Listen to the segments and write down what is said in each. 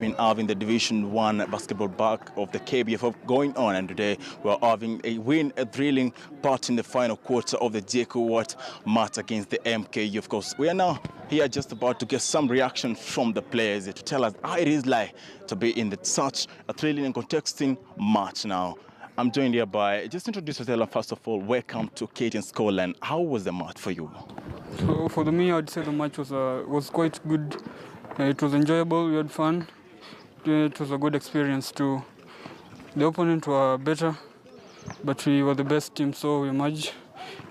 been having the Division 1 basketball back of the KBF going on, and today we're having a thrilling part in the final quarter of the JKUAT match against the MKU. Of course, we are now here just about to get some reaction from the players to tell us how it is like to be in such a thrilling and contesting match now. I'm joined here by, just introduce yourself first of all, welcome to Kate and Scoreline. How was the match for you? So for me, I'd say the match was quite good. It was enjoyable, we had fun. It was a good experience too. The opponent were better, but we were the best team, so we emerged.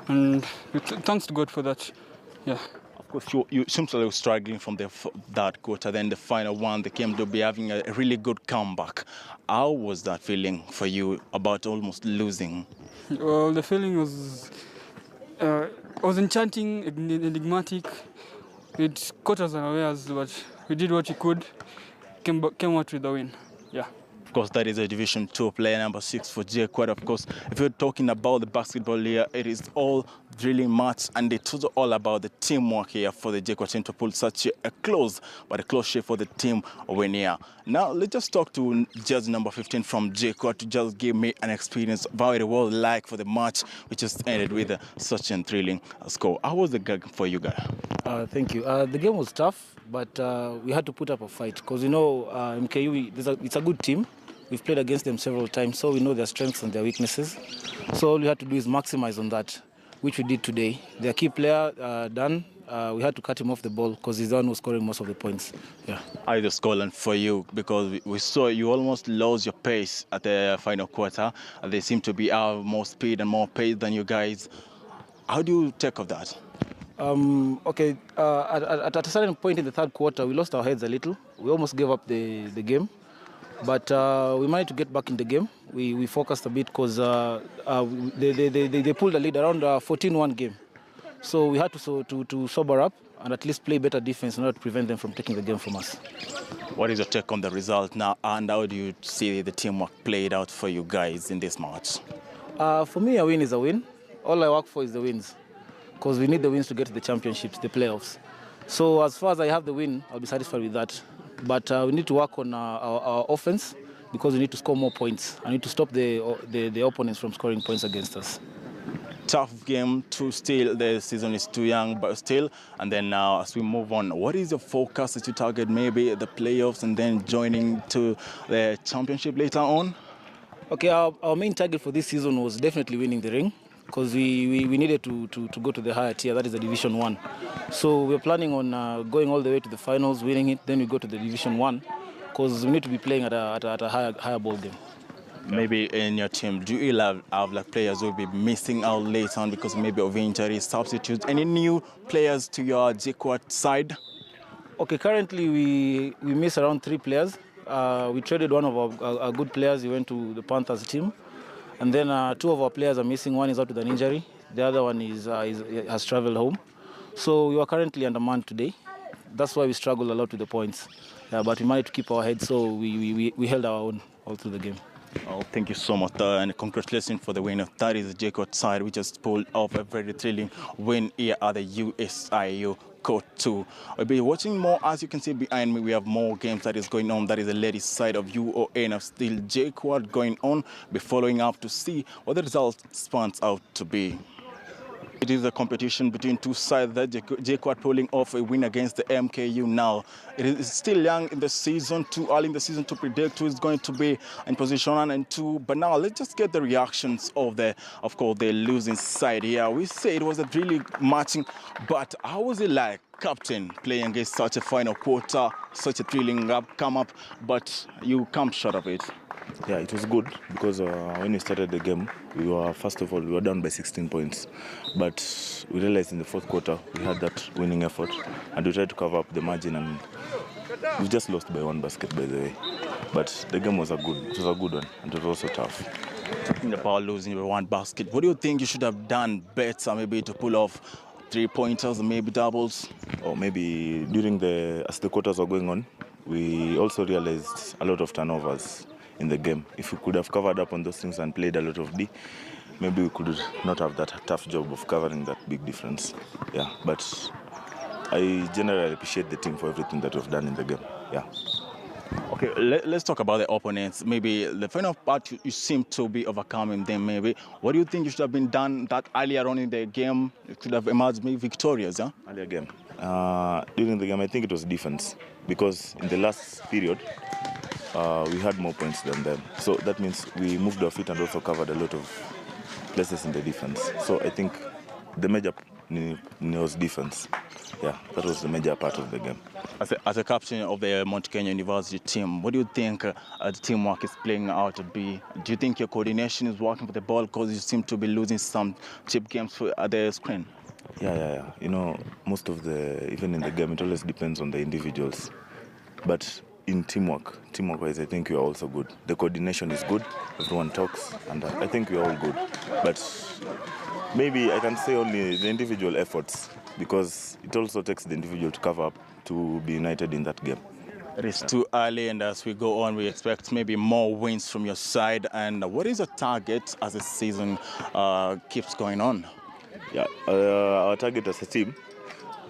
And thanks to God for that. Yeah. Of course, you seem to be struggling from that quarter, then the final one, they came to be having a really good comeback. How was that feeling for you about almost losing? Well, the feeling was enchanting, enigmatic. It caught us unawares, but we did what we could, came out with the win. Yeah. Of course, that is a Division 2 player number 6 for JKUAT. Of course, if you're talking about the basketball here, it is all drilling match, and it's all about the teamwork here for the JKUAT team to pull such a close shape for the team win here. Now, let's just talk to judge number 15 from JKUAT to just give me an experience of how it was like for the match, which just ended with such a thrilling score. How was the game for you guys? Thank you. The game was tough, but we had to put up a fight because, you know, MKU, it's a good team. We've played against them several times, so we know their strengths and their weaknesses. So all we had to do is maximize on that, which we did today. Their key player, Dan, we had to cut him off the ball because he's the one who's scoring most of the points. Yeah. How is the scoreline for you? Because we saw you almost lost your pace at the final quarter. They seem to be more speed and more pace than you guys. How do you take of that? Okay, at a certain point in the third quarter, we lost our heads a little. We almost gave up the game. But we managed to get back in the game. We focused a bit because they pulled the lead around 14-1 game. So we had to sober up and at least play better defense in order to prevent them from taking the game from us. What is your take on the result now, and how do you see the teamwork played out for you guys in this match? For me, a win is a win. All I work for is the wins because we need the wins to get to the championships, the playoffs. So as far as I have the win, I'll be satisfied with that. But we need to work on our offense because we need to score more points. I need to stop the opponents from scoring points against us. Tough game to still, the season is too young, but still. And then now as we move on, what is your focus that you target? Maybe the playoffs and then joining to the championship later on? Okay, our main target for this season was definitely winning the ring because we needed to go to the higher tier, that is the Division 1. So we're planning on going all the way to the finals, winning it, then we go to the Division 1 because we need to be playing at a higher ball game. Maybe in your team, do you have like players who will be missing out later on because maybe of injuries, substitutes? Any new players to your JKUAT side? Okay, currently we miss around 3 players. We traded one of our good players. He went to the Panthers team. And then 2 of our players are missing. One is out with an injury. The other one has traveled home. So we are currently undermanned today. That's why we struggle a lot with the points. But we managed to keep our heads, so we held our own all through the game. Oh, thank you so much, and congratulations for the win. That is the JKUAT side, which just pulled off a very thrilling win here at the USIU Court 2. We'll be watching more. As you can see behind me, we have more games that is going on. That is the ladies' side of UON, of still JKUAT going on. Be following up to see what the result spans out to be. It is a competition between 2 sides that JKUAT pulling off a win against the MKU now. It is still young in the season, too early in the season to predict who is going to be in position 1 and 2. But now let's just get the reactions of course, the losing side here. We say it was a really matching, but how was it like, captain, playing against such a final quarter, such a thrilling come up, but you come short of it? Yeah, it was good because when we started the game, first of all, we were down by 16 points. But we realized in the fourth quarter, we had that winning effort and we tried to cover up the margin, and we just lost by 1 basket, by the way. But the game was a good one, and it was also tough. Talking about losing by 1 basket, what do you think you should have done better, maybe to pull off 3-pointers, maybe doubles? Or maybe as the quarters were going on, we also realized a lot of turnovers in the game. If we could have covered up on those things and played a lot of D, maybe we could not have that tough job of covering that big difference. Yeah, but I generally appreciate the team for everything that we've done in the game. Yeah. Okay. Okay, let's talk about the opponents. Maybe the final part, you seem to be overcoming them. Maybe what do you think you should have been done that earlier on in the game? You could have emerged maybe victorious, huh? Earlier game. During the game, I think it was defense because in the last period, we had more points than them. So that means we moved our feet and also covered a lot of places in the defense. So I think the major was defense. Yeah, that was the major part of the game. As a captain of the Mount Kenya University team, what do you think the teamwork is playing out to be? Do you think your coordination is working for the ball because you seem to be losing some cheap games at the screen? Yeah. You know, most of even in the game, it always depends on the individuals. But in teamwork-wise, I think we are also good. The coordination is good. Everyone talks, and I think we are all good. But maybe I can say only the individual efforts, because it also takes the individual to cover up to be united in that game. It is too early, and as we go on, we expect maybe more wins from your side. And what is your target as the season keeps going on? Yeah, our target as a team,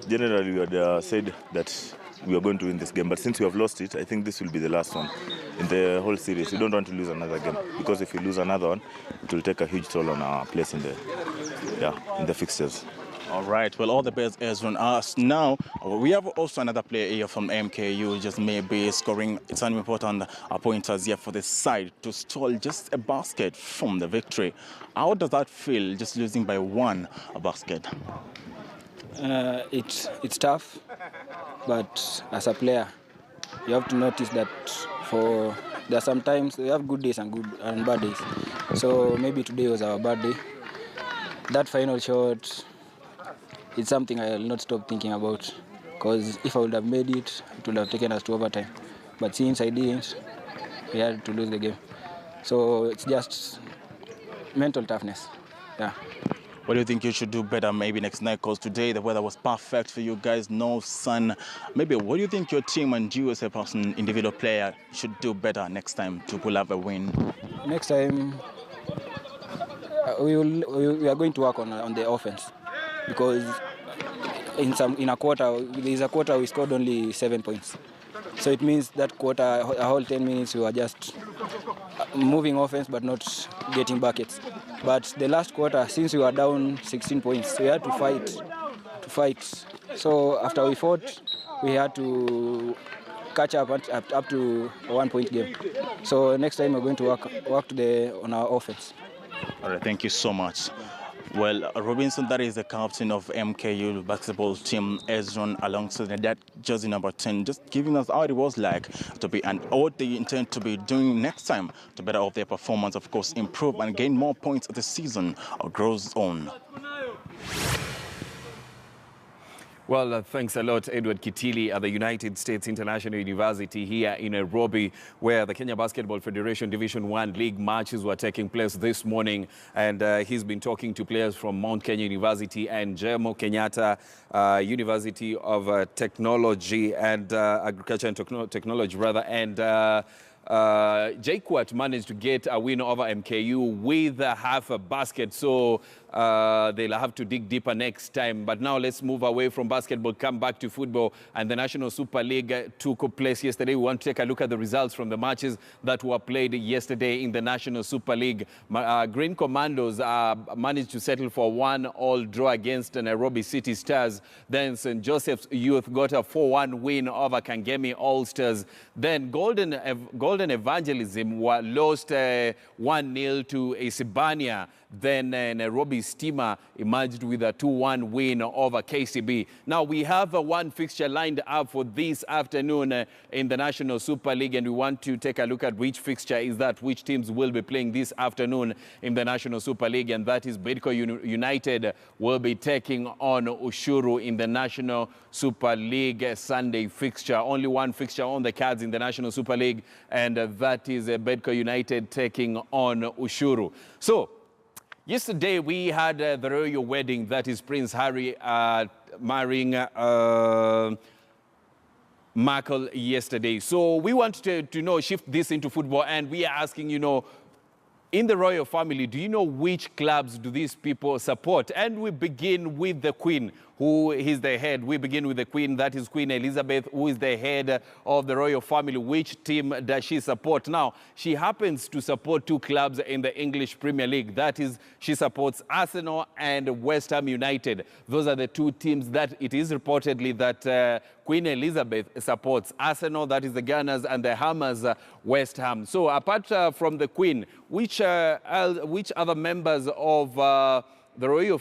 generally we had said that we are going to win this game, but since we have lost it, I think this will be the last one in the whole series. We don't want to lose another game, because if we lose another one, it will take a huge toll on our place in the fixtures. All right, well, all the best, Ezra. Now, we have also another player here from MKU, just maybe scoring some important pointers here for the side to stall just a basket from the victory. How does that feel, just losing by one basket? It's tough, but as a player, you have to notice that there are sometimes we have good days and bad days. So maybe today was our bad day. That final shot, it's something I will not stop thinking about, because if I would have made it, it would have taken us to overtime. But since I didn't, we had to lose the game. So it's just mental toughness. Yeah. What do you think you should do better maybe next night? Because today the weather was perfect for you guys, no sun. Maybe what do you think your team and you as a person, individual player, should do better next time to pull up a win? Next time, we are going to work on the offense, because in a quarter, there is a quarter we scored only 7 points. So it means that quarter, a whole 10 minutes, we were just moving offense but not getting buckets. But the last quarter, since we were down 16 points, we had to fight. So after we fought, we had to catch up to a 1 point game. So next time we're going to work on our offense. All right, thank you so much. Well, Robinson, that is the captain of MKU basketball team, Ezron, alongside that jersey number 10, just giving us how it was like to be and what they intend to be doing next time to better off their performance, of course, improve and gain more points as the season grows on. Well, thanks a lot, Edward Kitili at the United States International University here in Nairobi, where the Kenya Basketball Federation Division 1 League matches were taking place this morning. And he's been talking to players from Mount Kenya University and Jomo Kenyatta University of Technology and Agriculture and Technology, rather. And JKUAT managed to get a win over MKU with half a basket, so they'll have to dig deeper next time. But now let's move away from basketball, come back to football. And the National Super League took place yesterday. We want to take a look at the results from the matches that were played yesterday in the National Super League. Green Commandos managed to settle for 1-1 draw against Nairobi City Stars. Then St. Joseph's Youth got a 4-1 win over Kangemi All-Stars. Then Golden Evangelism lost 1-0 to Isibania. Then Nairobi Steamer emerged with a 2-1 win over KCB. Now we have one fixture lined up for this afternoon in the National Super League, and we want to take a look at which fixture is that, which teams will be playing this afternoon in the National Super League, and that is Bidco United will be taking on Ushuru in the National Super League Sunday fixture. Only one fixture on the cards in the National Super League, and that is Bidco United taking on Ushuru. So, yesterday we had the royal wedding, that is Prince Harry marrying Markle yesterday. So we want to shift this into football, and we are asking, in the royal family, do you know which clubs do these people support? And we begin with the Queen, who who is the head. We begin with the Queen, that is Queen Elizabeth, who is the head of the royal family. Which team does she support? Now, she happens to support two clubs in the English Premier League. That is, she supports Arsenal and West Ham United. Those are the two teams that it is reportedly that Queen Elizabeth supports. Arsenal, that is the Gunners, and the Hammers, West Ham. So apart from the Queen, which other members of the royal